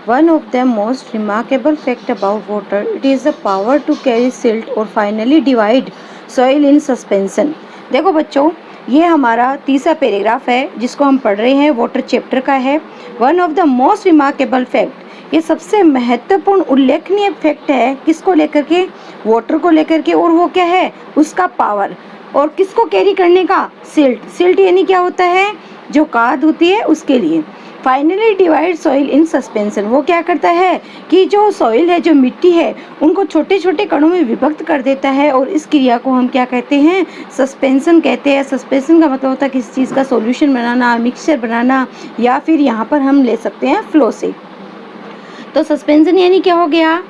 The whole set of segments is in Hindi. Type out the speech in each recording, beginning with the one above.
One of the most remarkable fact about water, it is the power to carry silt or finally divide soil in suspension. देखो बच्चों, ये हमारा तीसरा पैराग्राफ है जिसको हम पढ़ रहे हैं, वाटर चैप्टर का है. One of the most remarkable fact, ये सबसे महत्वपूर्ण उल्लेखनीय फैक्ट है. किसको लेकर के? वाटर को लेकर के. और वो क्या है? उसका पावर. और किसको कैरी करने का? सिल्ट. सिल्ट यानी क्या होता है? जो खाद होती है उसके लिए. Finally divide soil in suspension, वो क्या करता है कि जो सॉइल है, जो मिट्टी है, उनको छोटे छोटे कणों में विभक्त कर देता है. और इस क्रिया को हम क्या कहते हैं? सस्पेंशन कहते हैं. सस्पेंशन का मतलब होता है किसी चीज़ का सॉल्यूशन बनाना, मिक्सचर बनाना, या फिर यहाँ पर हम ले सकते हैं फ्लो से. तो सस्पेंशन यानी क्या हो गया?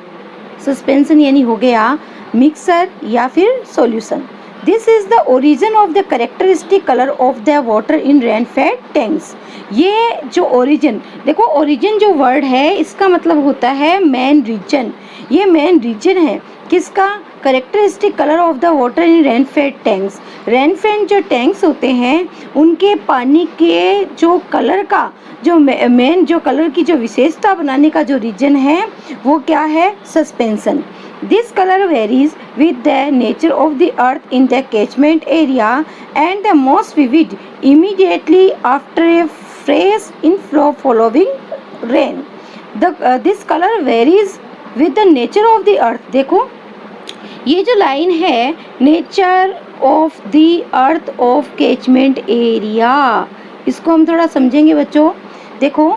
सस्पेंशन यानी हो गया मिक्सर या फिर solution. This is the origin of the characteristic colour of the water in rainfed tanks. ये जो ओरिजिन, देखो ओरिजिन जो वर्ड है इसका मतलब होता है मेन रीजन. ये मेन रीजन है किसका? Characteristic colour of the water in rainfed tanks. Rainfed जो टैंक्स होते हैं उनके पानी के जो कलर का जो मेन जो कलर की जो विशेषता बनाने का जो रीजन है वो क्या है? Suspension. This color varies with the nature of the earth in the catchment area and the most vivid immediately after a fresh inflow following rain. This color varies with the nature of the earth. देखो ये जो लाइन है nature of the earth of catchment area, इसको हम थोड़ा समझेंगे बच्चों. देखो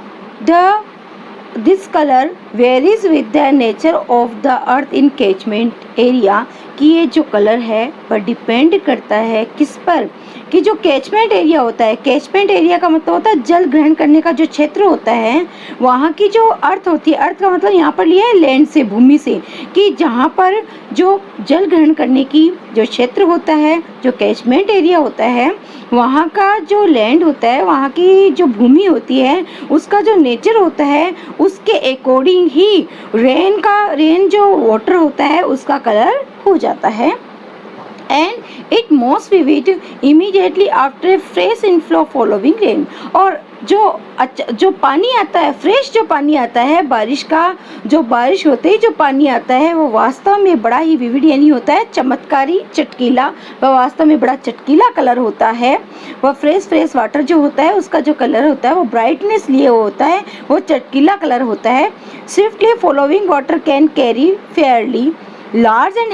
this colour varies with the nature of the earth in catchment area, कि ये जो कलर है वह डिपेंड करता है किस पर? कि जो कैचमेंट एरिया होता है, कैचमेंट एरिया का मतलब होता है जल ग्रहण करने का जो क्षेत्र होता है, वहाँ की जो अर्थ होती है, अर्थ का मतलब यहाँ पर लिया है लैंड से, भूमि से, कि जहाँ पर जो जल ग्रहण करने की जो क्षेत्र होता है, जो कैचमेंट एरिया होता है, वहाँ का जो लैंड होता है, वहाँ की जो भूमि होती है, उसका जो नेचर होता है उसके अकॉर्डिंग ही रेन जो वाटर होता है उसका कलर हो जाता है. And it most vivid immediately after a fresh inflow following rain. और जो पानी आता है, फ्रेश जो पानी आता है बारिश का, जो बारिश होते ही जो पानी आता है वो वास्तव में बड़ा ही विविड यानी होता है चमत्कारी, चटकीला. वह वास्तव में बड़ा चटकीला कलर होता है. वह फ्रेश वाटर जो होता है उसका जो कलर होता है वो ब्राइटनेस लिए होता है, वो चटकीला कलर होता है. Swiftly following water can carry fairly large and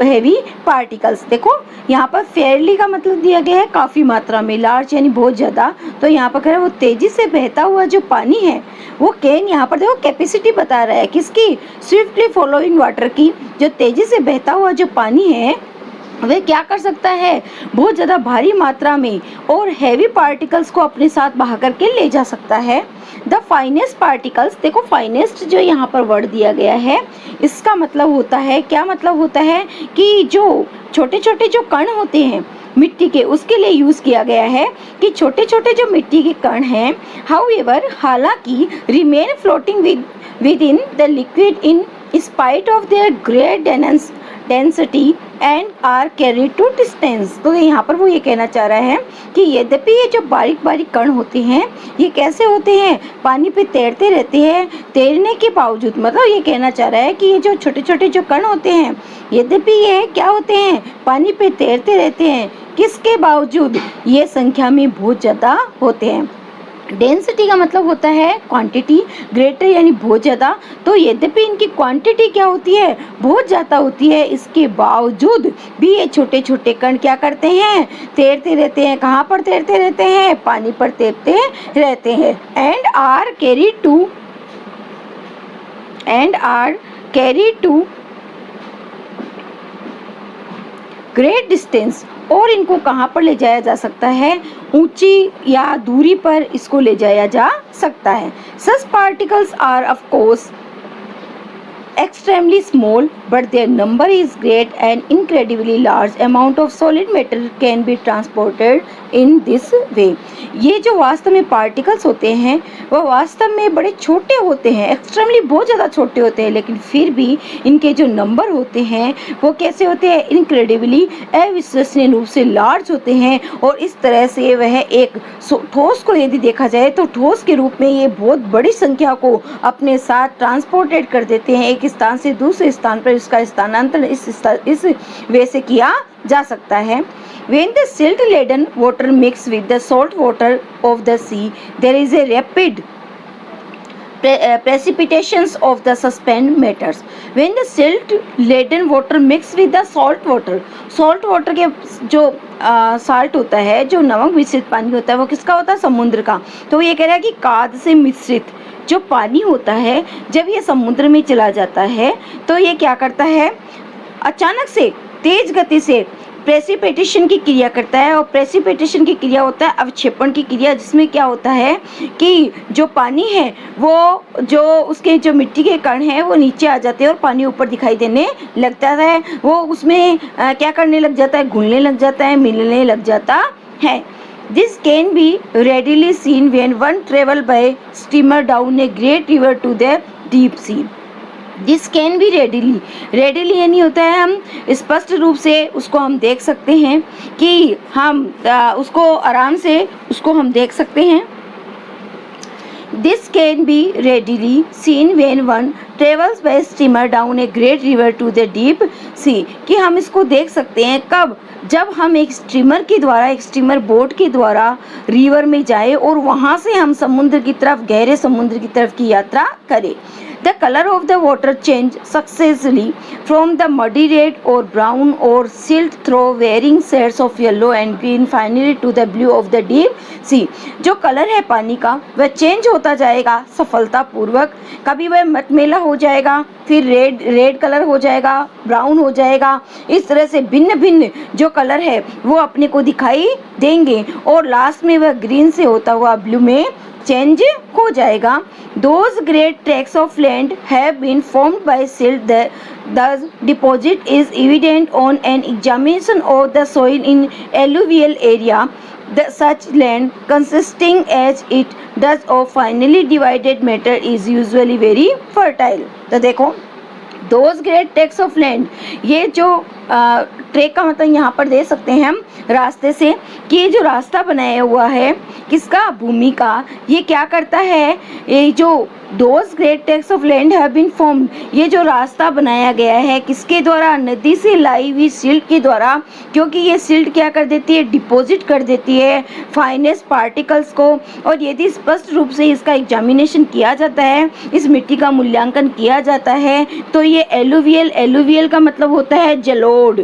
heavy particles. देखो यहाँ पर फेयरली का मतलब दिया गया है काफ़ी मात्रा में, लार्ज यानी बहुत ज़्यादा. तो यहाँ पर कह रहा है वो तेज़ी से बहता हुआ जो पानी है वो कैन, यहाँ पर देखो कैपेसिटी बता रहा है किसकी? स्विफ्टली फॉलोइंग वाटर की. जो तेज़ी से बहता हुआ जो पानी है वह क्या कर सकता है? बहुत ज़्यादा भारी मात्रा में और हैवी पार्टिकल्स को अपने साथ बहा करके ले जा सकता है. द फाइनेस्ट पार्टिकल्स, देखो फाइनेस्ट जो यहाँ पर वर्ड दिया गया है इसका मतलब होता है, क्या मतलब होता है कि जो छोटे छोटे जो कण होते हैं मिट्टी के, उसके लिए यूज़ किया गया है कि छोटे छोटे जो मिट्टी के कण हैं, हाउएवर हालांकि remain floating within the liquid in spite of their great density and are carry to distance. तो यहाँ पर वो ये कहना चाह रहा है कि यद्यपि ये जो बारीक बारीक कण होते हैं ये कैसे होते हैं? पानी पे तैरते रहते हैं. तैरने के बावजूद, मतलब ये कहना चाह रहा है कि ये जो छोटे छोटे जो कण होते हैं यद्यपि ये क्या होते हैं? पानी पे तैरते रहते हैं. किसके बावजूद? ये संख्या में बहुत ज़्यादा होते हैं. डेंसिटी का मतलब होता है क्वांटिटी, ग्रेटर यानी बहुत ज़्यादा। तो यद्यपि इनकी क्वांटिटी क्या होती है, बहुत ज़्यादा होती है, इसके बावजूद भी ये छोटे छोटे कण क्या करते हैं, तैरते रहते हैं। कहाँ पर तैरते रहते हैं, पानी पर तैरते रहते हैं। And are carry to great distance. और इनको कहाँ पर ले जाया जा सकता है, ऊंची या दूरी पर इसको ले जाया जा सकता है। Such particles are of course extremely small, but their number is great and incredibly large amount of solid matter can be transported in this way। ये जो वास्तव में पार्टिकल्स होते हैं वह वास्तव में बड़े छोटे होते हैं, एक्सट्रीमली बहुत ज़्यादा छोटे होते हैं, लेकिन फिर भी इनके जो नंबर होते हैं वो कैसे होते हैं, इनक्रेडिबली अविश्वसनीय रूप से लार्ज होते हैं। और इस तरह से वह एक ठोस को यदि देखा जाए तो ठोस के रूप में ये बहुत बड़ी संख्या को अपने साथ ट्रांसपोर्टेड कर देते हैं, एक स्थान से दूसरे स्थान पर इसका स्थानांतरण इस वे से किया जा सकता है। When the silt laden water mix with the salt water of the sea, there is a rapid precipitations of the suspended matters। When the silt laden water mix with the salt water के जो साल्ट होता है, जो नमक मिश्रित पानी होता है, वो किसका होता है, समुद्र का। तो ये कह रहा है कि काद से मिश्रित जो पानी होता है जब ये समुद्र में चला जाता है तो ये क्या करता है, अचानक से तेज गति से प्रेसिपिटेशन की क्रिया करता है। और प्रेसिपिटेशन की क्रिया होता है अवक्षेपण की क्रिया, जिसमें क्या होता है कि जो पानी है वो जो उसके जो मिट्टी के कण हैं वो नीचे आ जाते हैं और पानी ऊपर दिखाई देने लगता है। वो उसमें क्या करने लग जाता है, घुलने लग जाता है, मिलने लग जाता है। This can be readily seen when one travel by steamer down a great river to the deep sea। This can be readily यानी होता है हम स्पष्ट रूप से उसको हम देख सकते हैं कि हम उसको आराम से उसको हम देख सकते हैं। This can be readily seen when one travels by steamer down a great river to the deep sea। कि हम इसको देख सकते हैं कब, जब हम एक स्टीमर बोट के द्वारा रिवर में जाए और वहाँ से हम समुद्र की तरफ, गहरे समुद्र की तरफ की यात्रा करें। The color of the water change successively from the muddy red or brown or silt through varying shades of yellow and green finally to the blue of the deep sea। जो कलर है पानी का वह चेंज होता जाएगा सफलतापूर्वक। कभी वह मटमैला हो जाएगा, फिर रेड कलर हो जाएगा, ब्राउन हो जाएगा। इस तरह से भिन्न भिन्न जो कलर है वो अपने को दिखाई देंगे और लास्ट में वह ग्रीन से होता हुआ ब्लू में चेंज हो जाएगा। Those great tracts of land have been formed by silt। The deposit is evident on an examination of the soil in alluvial area। Such land consisting as it does of finely divided matter is usually very fertile। तो देखो those great tracts of land, ये जो ट्रैक का मतलब यहाँ पर दे सकते हैं हम रास्ते से, कि ये जो रास्ता बनाया हुआ है किसका, भूमि का, ये क्या करता है, ये जो those great tracts of land have been formed, ये जो रास्ता बनाया गया है किसके द्वारा, नदी से लाई हुई सिल्ट के द्वारा। क्योंकि ये सिल्ट क्या कर देती है, डिपॉजिट कर देती है फाइनेस्ट पार्टिकल्स को। और यदि स्पष्ट रूप से इसका एग्जामिनेशन किया जाता है, इस मिट्टी का मूल्यांकन किया जाता है, तो ये एलुवियल का मतलब होता है जलोढ़।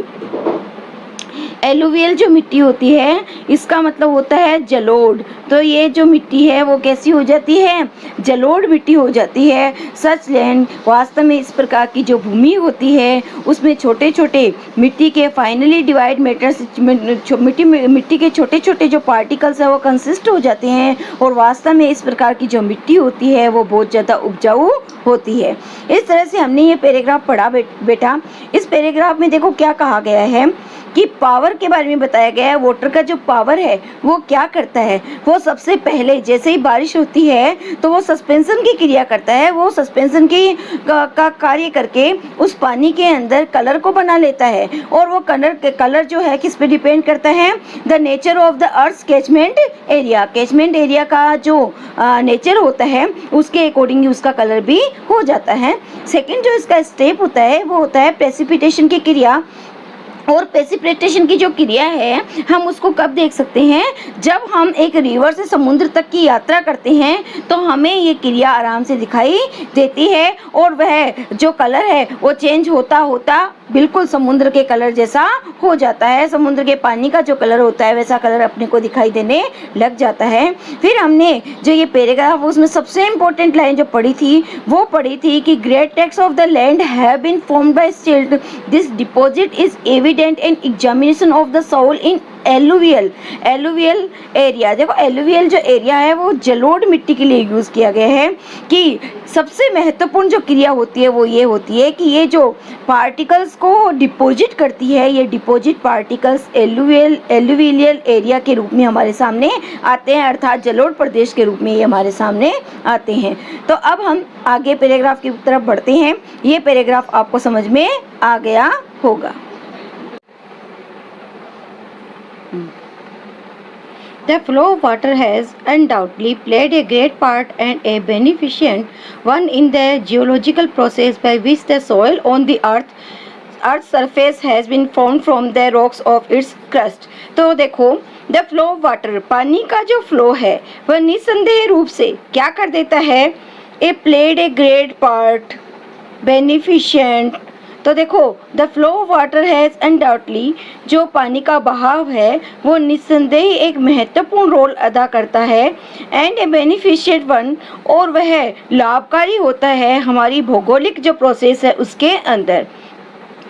एलुवियल जो मिट्टी होती है इसका मतलब होता है जलोढ़। तो ये जो मिट्टी है वो कैसी हो जाती है, जलोढ़ मिट्टी हो जाती है। सच लैंड, वास्तव में इस प्रकार की जो भूमि होती है उसमें छोटे छोटे मिट्टी के फाइनली डिवाइड मैटर्स, मिट्टी के छोटे छोटे जो पार्टिकल्स है वो कंसिस्ट हो जाते हैं। और वास्तव में इस प्रकार की जो मिट्टी होती है वो बहुत ज़्यादा उपजाऊ होती है। इस तरह से हमने ये पैराग्राफ पढ़ा बेटा। इस पैराग्राफ में देखो क्या कहा गया है कि पावर के बारे में बताया गया है। वाटर का जो पावर है वो क्या करता है, वो सबसे पहले जैसे ही बारिश होती है तो वो सस्पेंशन की क्रिया करता है। वो सस्पेंशन की का कार्य करके उस पानी के अंदर कलर को बना लेता है। और वो कलर जो है किस पे डिपेंड करता है, the nature of the earth catchment area. Catchment area का जो नेचर होता है उसके अकॉर्डिंग उसका कलर भी हो जाता है। सेकेंड जो इसका स्टेप होता है वो होता है प्रेसिपिटेशन की क्रिया। और प्रेसिपिटेशन की जो क्रिया है हम उसको कब देख सकते हैं, जब हम एक रिवर से समुद्र तक की यात्रा करते हैं तो हमें ये क्रिया आराम से दिखाई देती है और वह जो कलर है वो चेंज होता होता बिल्कुल समुद्र के कलर जैसा हो जाता है। समुद्र के पानी का जो कलर होता है वैसा कलर अपने को दिखाई देने लग जाता है। फिर हमने जो ये पैराग्राफ उसमें सबसे इम्पोर्टेंट लाइन जो पढ़ी थी वो पढ़ी थी कि great tracts of the land have been formed by silt, this deposit is evident in examination of the soil in alluvial area. देखो एलुवियल जो एरिया है वो जलोढ़ मिट्टी के लिए यूज़ किया गया है कि सबसे महत्वपूर्ण जो क्रिया होती है वो ये होती है कि ये जो पार्टिकल्स को डिपॉजिट करती है, ये डिपॉजिट पार्टिकल्स एलुवियल एरिया के रूप में हमारे सामने आते हैं, अर्थात जलोढ़ प्रदेश के रूप में ये हमारे सामने आते हैं। तो अब हम आगे पैराग्राफ की तरफ बढ़ते हैं। ये पैराग्राफ आपको समझ में आ गया होगा। The flow of water has undoubtedly played a great part and a beneficent one in the geological process by which the soil on the earth's surface has been formed from the rocks of its crust। तो देखो the flow of water, पानी का जो flow है वह निसंदेह रूप से क्या कर देता है, played a great part, beneficent। तो देखो the flow of water has undoubtedly, जो पानी का बहाव है वो निस्संदेह एक महत्वपूर्ण रोल अदा करता है, एंड ए बेनिफिशियंट वन, और वह लाभकारी होता है हमारी भौगोलिक जो प्रोसेस है उसके अंदर।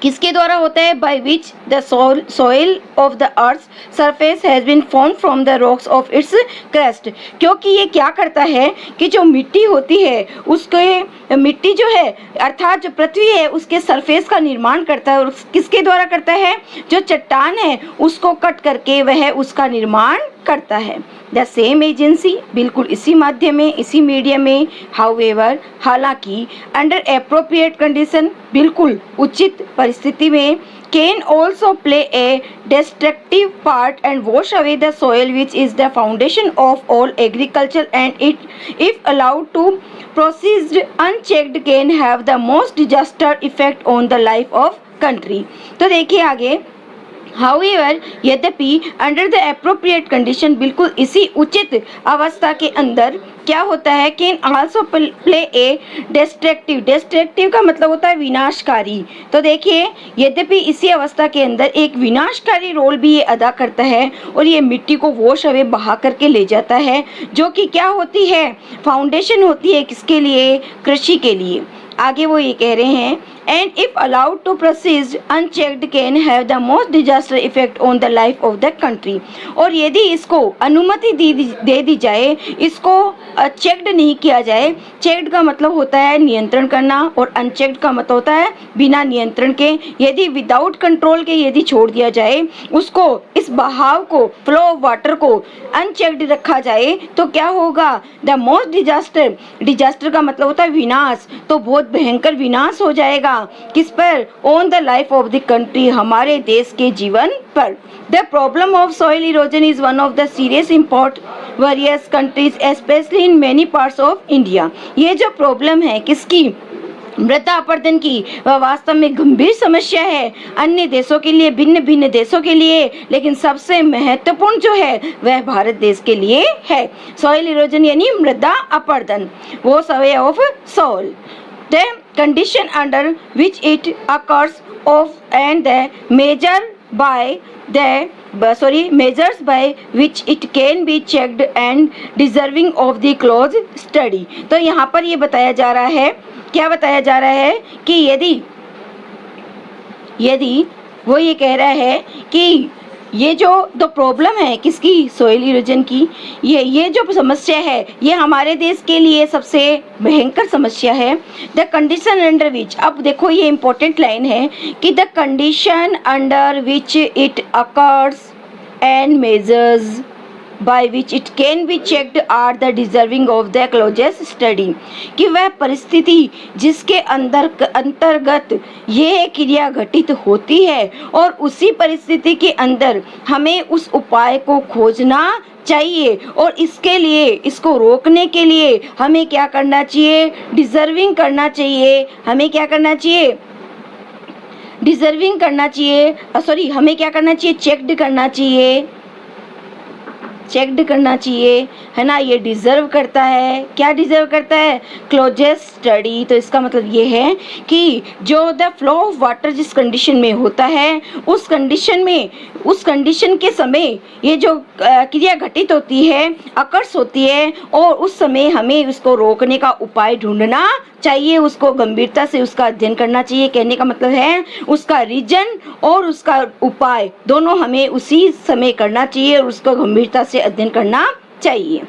किसके द्वारा होता है, by which the soil of the earth surface has been form from the rocks of its crust. क्योंकि ये क्या करता है कि जो मिट्टी होती है उसके मिट्टी जो है अर्थात जो पृथ्वी है उसके सरफेस का निर्माण करता है, और किसके द्वारा करता है, जो चट्टान है उसको कट करके वह उसका निर्माण करता है। द सेम एजेंसी, बिल्कुल इसी माध्यम में, इसी मीडियम में, हाउएवर, हालांकि, अंडर एप्रोप्रिएट कंडीशन, बिल्कुल उचित परिस्थिति में, can also play a destructive part and wash away the soil which is the foundation of all agriculture, and it if allowed to proceed unchecked can have the most disaster effect on the life of country. तो देखिए आगे, हाउएवर, यद्यपि अंडर द एप्रोप्रिएट कंडीशन, बिल्कुल इसी उचित अवस्था के अंदर क्या होता है, can also play a destructive का मतलब होता है विनाशकारी। तो देखिए यद्यपि इसी अवस्था के अंदर एक विनाशकारी रोल भी ये अदा करता है और ये मिट्टी को वॉश अवे बहा करके ले जाता है, जो कि क्या होती है, फाउंडेशन होती है किसके लिए, कृषि के लिए। आगे वो ये कह रहे हैं, and if allowed to proceed unchecked can have the most disaster effect on the life of the country. और यदि इसको अनुमति दे दी जाए, इसको चेक्ड नहीं किया जाए, चेक्ड का मतलब होता है नियंत्रण करना और अनचेक्ड का मतलब होता है बिना नियंत्रण के, यदि विदाउट कंट्रोल के यदि छोड़ दिया जाए, उसको इस बहाव को, फ्लो ऑफ वाटर को अनचेक्ड रखा जाए तो क्या होगा, द मोस्ट डिजास्टर का मतलब होता है विनाश, तो बहुत भयंकर विनाश हो जाएगा किस पर, on the life of the country, हमारे देश के जीवन पर। The problem of soil erosion is one of the serious import various countries specially in many parts of India. ये जो प्रॉब्लम है किसकी, मृदा अपरदन की, वह वास्तव में गंभीर समस्या है अन्य देशों के लिए, भिन्न भिन्न देशों के लिए, लेकिन सबसे महत्वपूर्ण जो है वह भारत देश के लिए है। सॉइल इरोजन यानी मृदा अपरदन, वो survey of soil, the condition under which it occurs of and the measures by which it can be checked and deserving of the close study। तो यहाँ पर ये बताया जा रहा है, क्या बताया जा रहा है कि यदि वो ये कह रहा है कि ये जो प्रॉब्लम है किसकी, सोइल इरोजन की, ये जो समस्या है ये हमारे देश के लिए सबसे भयंकर समस्या है। द कंडीशन अंडर विच, अब देखो ये इम्पोर्टेंट लाइन है कि the condition under which it occurs and measures by which it can be checked are the deserving of the closest study, कि वह परिस्थिति जिसके अंतर्गत ये क्रिया घटित होती है और उसी परिस्थिति के अंदर हमें उस उपाय को खोजना चाहिए, और इसके लिए, इसको रोकने के लिए हमें क्या करना चाहिए, डिजर्विंग करना चाहिए, हमें क्या करना चाहिए, डिजर्विंग करना चाहिए, सॉरी हमें क्या करना चाहिए, चेक्ड करना चाहिए, चेक्ड करना चाहिए, है ना। ये डिजर्व करता है, क्या डिजर्व करता है, क्लोजेस्ट स्टडी। तो इसका मतलब ये है कि जो द फ्लो ऑफ वाटर जिस कंडीशन में होता है, उस कंडीशन में, उस कंडीशन के समय ये जो क्रिया घटित होती है, अकर्स होती है, और उस समय हमें उसको रोकने का उपाय ढूंढना चाहिए, उसको गंभीरता से उसका अध्ययन करना चाहिए। कहने का मतलब है उसका रीजन और उसका उपाय दोनों हमें उसी समय करना चाहिए और उसको गंभीरता से अध्ययन करना चाहिए।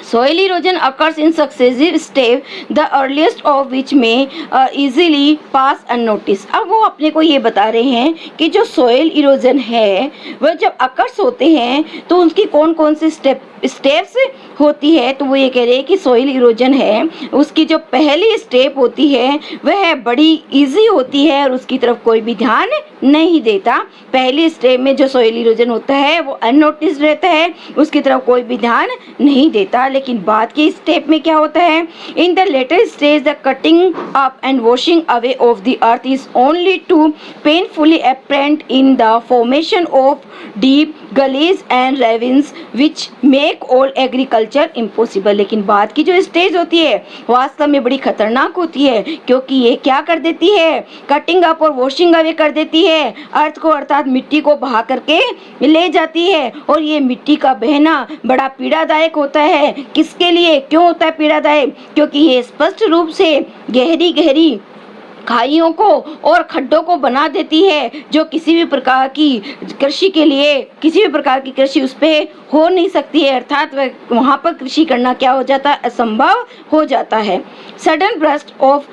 Soil erosion occurs in successive step, the earliest of which may easily pass unnoticed। अब वो अपने को ये बता रहे हैं कि जो soil erosion है वह जब occurs होते हैं तो उनकी कौन कौन सी स्टेप्स होती है। तो वो ये कह रहे हैं कि सोइल इरोजन है उसकी जो पहली स्टेप होती है वह बड़ी इजी होती है और उसकी तरफ कोई भी ध्यान नहीं देता। पहली स्टेप में जो सोइल इरोजन होता है वो अननोटिस्ड रहता है, उसकी तरफ कोई भी ध्यान नहीं देता। लेकिन बाद की स्टेप में क्या होता है, in the later stage the cutting up and washing away of the earth is only too painfully apparent in the formation of deep gullies and ravines which make all agriculture impossible. लेकिन बाद की जो स्टेज होती है वास्तव में बड़ी खतरनाक होती है, क्योंकि ये क्या कर देती है, कटिंग अप और वॉशिंग अवे कर देती है अर्थ को, अर्थात मिट्टी को बहा करके ले जाती है। और ये मिट्टी का बहना बड़ा पीड़ादायक होता है। किसके लिए, क्यों होता है पीड़ादायक, क्योंकि ये स्पष्ट रूप से गहरी गहरी खाइयों को और खड्डों को बना देती है, जो किसी भी प्रकार की कृषि के लिए, किसी भी प्रकार की कृषि उस पर हो नहीं सकती है, अर्थात वहाँ पर कृषि करना क्या हो जाता है, असंभव हो जाता है। Sudden burst of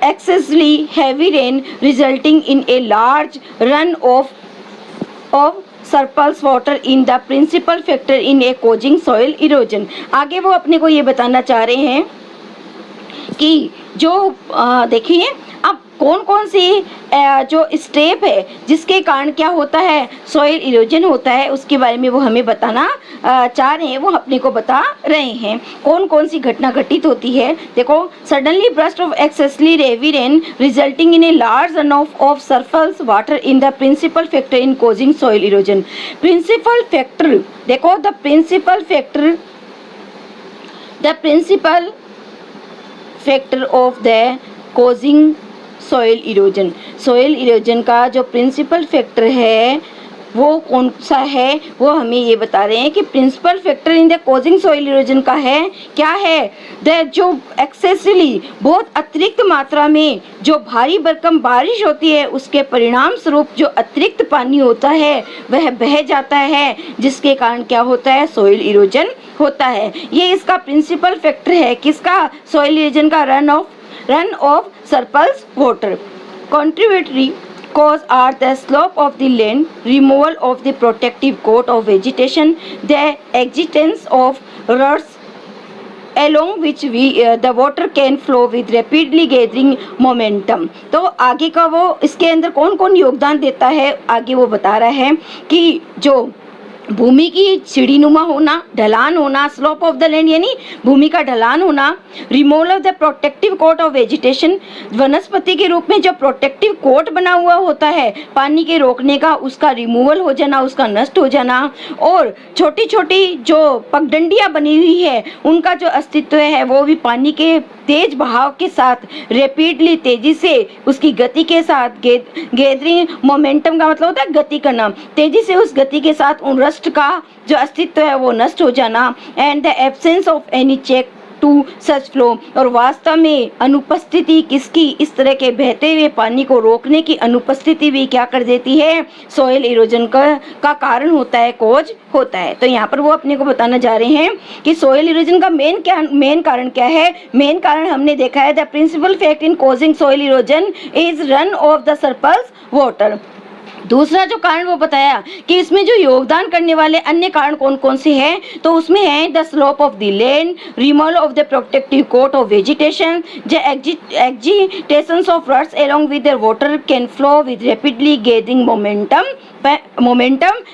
excessively heavy rain resulting in a large run of surplus water in the principal factor in a causing soil erosion। आगे वो अपने को ये बताना चाह रहे हैं कि जो देखिए अब कौन कौन सी जो स्टेप है जिसके कारण क्या होता है, सॉइल इरोजन होता है, उसके बारे में वो हमें बताना चाह रहे हैं, वो अपने को बता रहे हैं कौन कौन सी घटना घटित होती है। देखो, suddenly burst of excessively heavy rain resulting in a large run off surface water in the principal factor in causing soil erosion. Principal factor, देखो the principal factor of the causing soil erosion. Soil erosion का जो प्रिंसिपल फैक्टर है वो कौन सा है, वो हमें ये बता रहे हैं कि principal factor in the causing soil erosion का है, क्या है, द जो एक्सेसली बहुत अतिरिक्त मात्रा में जो भारी भरकम बारिश होती है उसके परिणाम स्वरूप जो अतिरिक्त पानी होता है वह बह जाता है, जिसके कारण क्या होता है, सॉइल इरोजन होता है। ये इसका प्रिंसिपल फैक्टर है, किसका, सॉइल इरोजन का, run of surplus water. Contributory cause are the slope of the land, removal of the protective coat of vegetation, the existence of ruts along which the water can flow with rapidly gathering momentum। तो आगे का वो इसके अंदर कौन कौन योगदान देता है, आगे वो बता रहा है कि जो भूमि की सीढ़ीनुमा होना, ढलान होना, स्लोप ऑफ द लैंड यानी भूमि का ढलान होना, removal of the protective coat of vegetation, वनस्पति के रूप में जो प्रोटेक्टिव कोट बना हुआ होता है पानी के रोकने का, उसका रिमूवल हो जाना, उसका नष्ट हो जाना, और छोटी छोटी जो पगडंडियाँ बनी हुई है उनका जो अस्तित्व है वो भी पानी के तेज बहाव के साथ रैपिडली, तेजी से, उसकी गति के साथ, गैदरिंग मोमेंटम का मतलब होता है गति करना, तेजी से उस गति के साथ उन रस्ट का जो अस्तित्व है वो नष्ट हो जाना, and the absence of any check to such flow, और वास्तव में अनुपस्थिति किसकी, इस तरह के बहते हुए पानी को रोकने की अनुपस्थिति भी क्या कर देती है, सॉइल इरोजन का कारण होता है, कॉज होता है। तो यहाँ पर वो अपने को बताना जा रहे हैं कि सॉइल इरोजन का मेन कारण क्या है। मेन कारण हमने देखा है, the principal fact in causing soil erosion is run off the surplus water. दूसरा जो कारण वो बताया कि इसमें जो योगदान करने वाले अन्य कारण कौन कौन से हैं, तो उसमें है the slope of the land, removal of the protective coat of vegetation, the agitations of ruts along with their water can flow with rapidly gaining momentum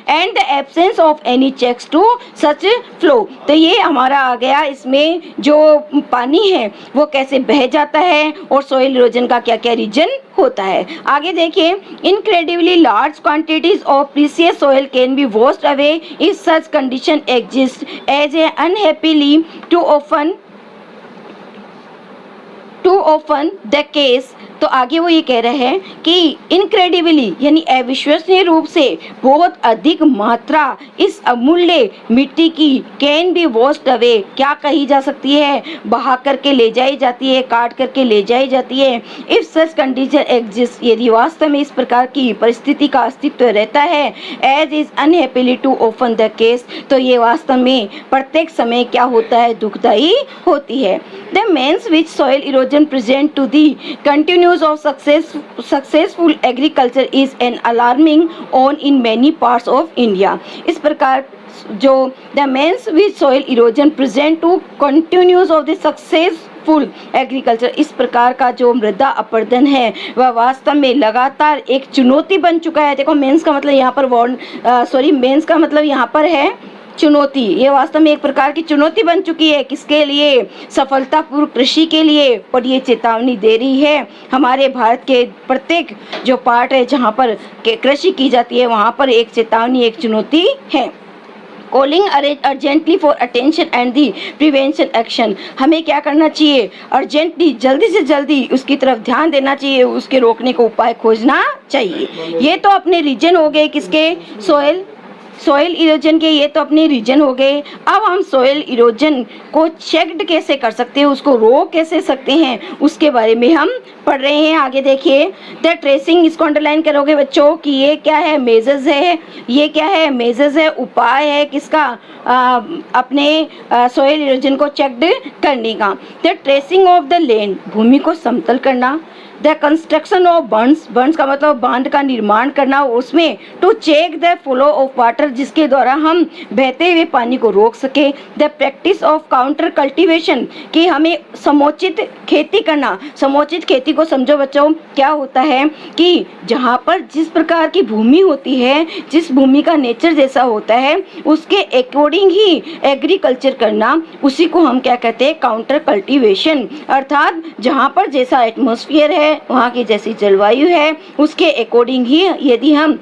and the absence of any checks to such flow. तो ये हमारा आ गया, इसमें जो पानी है वो कैसे बह जाता है और सॉइल इरोजन का क्या क्या रीजन होता है। आगे देखिए, incredibly large quantities of precious soil can be washed away if such condition exist as a unhappily too often the case. तो आगे वो ये कह रहे हैं कि इनक्रेडिबली यानी अविश्वसनीय रूप से बहुत अधिक मात्रा इस अमूल्य मिट्टी की कैन बी वॉश्ड अवे, क्या कही जा सकती है, बहा करके ले जाई जाती है, काट करके ले जाई जाती है। इफ सच कंडीशन एग्जिस्ट, यदि वास्तव में इस प्रकार की परिस्थिति का अस्तित्व रहता है, as is unhappily too often the case, तो ये वास्तव में प्रत्येक समय क्या होता है, दुखदायी होती है। The means which soil erosion present to the continuous of successful agriculture is an alarming on in many parts of India। इस प्रकार जो the means which soil erosion present to continuous of the successful agriculture, इस प्रकार का जो मृदा अपरदन है वह वास्तव में लगातार एक चुनौती बन चुका है। देखो मेंस का मतलब यहाँ पर मेंस का मतलब यहाँ पर है चुनौती। ये वास्तव में एक प्रकार की चुनौती बन चुकी है, किसके लिए, सफलतापूर्व कृषि के लिए। और ये चेतावनी दे रही है हमारे भारत के प्रत्येक जो पार्ट है जहाँ पर कृषि की जाती है वहाँ पर एक चेतावनी, एक चुनौती है। Calling urgently for attention and the prevention action, हमें क्या करना चाहिए, अर्जेंटली जल्दी से जल्दी उसकी तरफ ध्यान देना चाहिए, उसके रोकने का उपाय खोजना चाहिए। ये तो अपने रीजन हो गए किसके, सॉइल इरोजन के, ये तो अपने रीजन हो गए। अब हम सॉइल इरोजन को चेक्ड कैसे कर सकते हैं, उसको रोक कैसे सकते हैं, उसके बारे में हम पढ़ रहे हैं। आगे देखिए, द ट्रेसिंग, इसको अंडरलाइन करोगे बच्चों कि ये क्या है, मेजर्स है, ये क्या है, मेजर्स है, उपाय है किसका, अपने सॉइल इरोजन को चेक्ड करने का। The tracing of the land, भूमि को समतल करना। द कंस्ट्रक्शन ऑफ बर्न्स का मतलब बांध का निर्माण करना, उसमें to check the flow of water, जिसके द्वारा हम बहते हुए पानी को रोक सके। The practice of counter cultivation, कि हमें समुचित खेती करना। समुचित खेती को समझो बच्चों, क्या होता है कि जहाँ पर जिस प्रकार की भूमि होती है, जिस भूमि का नेचर जैसा होता है उसके अकॉर्डिंग ही एग्रीकल्चर करना, उसी को हम क्या कहते हैं, काउंटर कल्टीवेशन। अर्थात जहाँ पर जैसा एटमॉस्फेयर है, वहाँ की जैसी जलवायु है, उसके अकॉर्डिंग ही यदि हम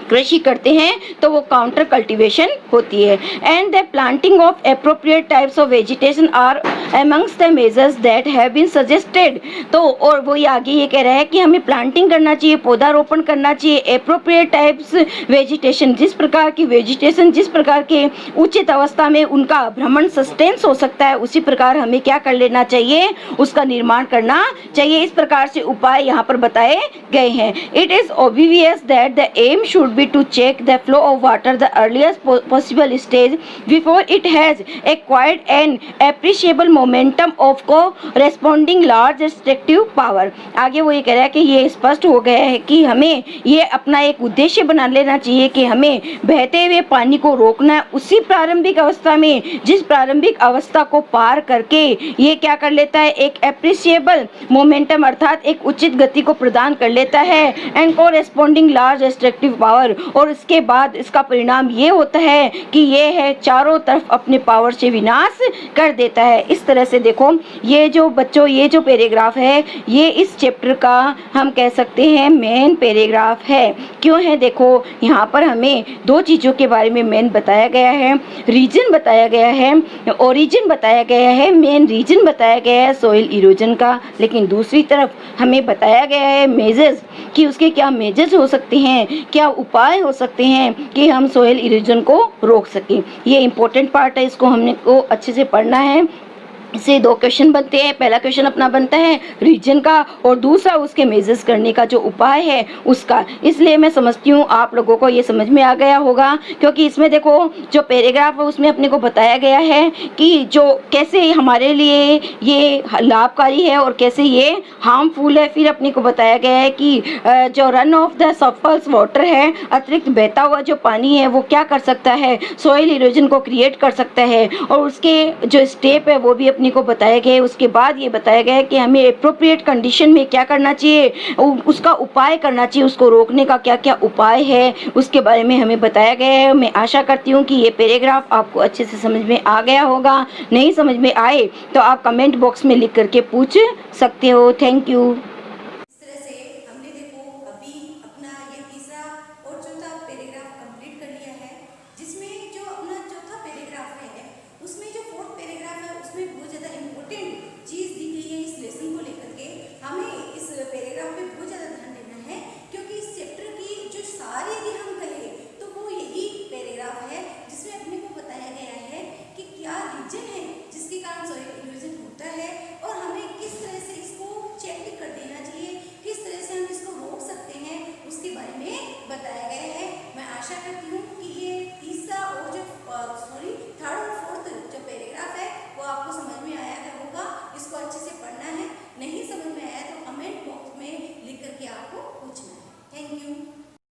कृषि करते हैं तो वो काउंटर कल्टीवेशन होती है। And the planting of appropriate types of vegetation are amongst the measures that have been suggested. तो और वो आगे ये कह रहा है कि हमें प्लांटिंग करना चाहिए, पौधारोपण करना चाहिए, एप्रोप्रिएट टाइप्स वेजिटेशन, जिस प्रकार की वेजिटेशन, जिस प्रकार के उचित अवस्था में उनका भ्रमण सस्टेंस हो सकता है, उसी प्रकार हमें क्या कर लेना चाहिए, उसका निर्माण करना चाहिए। इस प्रकार से उपाय यहाँ पर बताए गए हैं। It is obvious that the aim should be to check the flow of water the earliest possible stage before it has acquired an appreciable momentum of corresponding large destructive power। आगे वो ये कह रहा है कि ये स्पष्ट हो गया है कि हमें ये अपना एक उद्देश्य बना लेना चाहिए कि हमें बहते हुए पानी को रोकना है उसी प्रारंभिक अवस्था में, जिस प्रारंभिक अवस्था को पार करके ये क्या कर लेता है, एक एप्रिशिएबल मोमेंटम अर्थात एक उचित गति को प्रदान कर लेता है, and corresponding large destructive power, और इसके बाद इसका परिणाम ये होता है कि ये है चारों तरफ अपने पावर से विनाश कर देता है। इस तरह से देखो ये जो बच्चों, ये जो पैराग्राफ है ये इस चैप्टर का हम कह सकते हैं मेन पैराग्राफ है। क्यों है, देखो यहाँ पर हमें दो चीज़ों के बारे में मेन बताया गया है, रीजन बताया गया है, ओरिजिन बताया गया है, मेन रीजन बताया गया है सॉइल इरोजन का। लेकिन दूसरी तरफ हमें बताया गया है मेजर्स, कि उसके क्या मेजर्स हो सकते हैं, क्या उपाय हो सकते हैं कि हम सॉइल इरोजन को रोक सकें। ये इम्पोर्टेंट पार्ट है, इसको हमने को अच्छे से पढ़ना है। इससे दो क्वेश्चन बनते हैं। पहला क्वेश्चन अपना बनता है रीजन का और दूसरा उसके मेजर्स करने का जो उपाय है उसका। इसलिए मैं समझती हूँ आप लोगों को ये समझ में आ गया होगा, क्योंकि इसमें देखो जो पैराग्राफ है उसमें अपने को बताया गया है कि जो कैसे हमारे लिए ये लाभकारी है और कैसे ये हार्मफुल है। फिर अपने को बताया गया है कि जो run off the surface water है, अतिरिक्त बहता हुआ जो पानी है वो क्या कर सकता है, सॉइल इरोजन को क्रिएट कर सकता है। और उसके जो स्टेप है वो भी अपने को बताया गया है। उसके बाद ये बताया गया है कि हमें अप्रोप्रिएट कंडीशन में क्या करना चाहिए, उसका उपाय करना चाहिए, उसको रोकने का क्या क्या उपाय है उसके बारे में हमें बताया गया है। मैं आशा करती हूँ कि ये पैराग्राफ आपको अच्छे से समझ में आ गया होगा। नहीं समझ में आए तो आप कमेंट बॉक्स में लिख करके पूछ सकते हो। Thank you.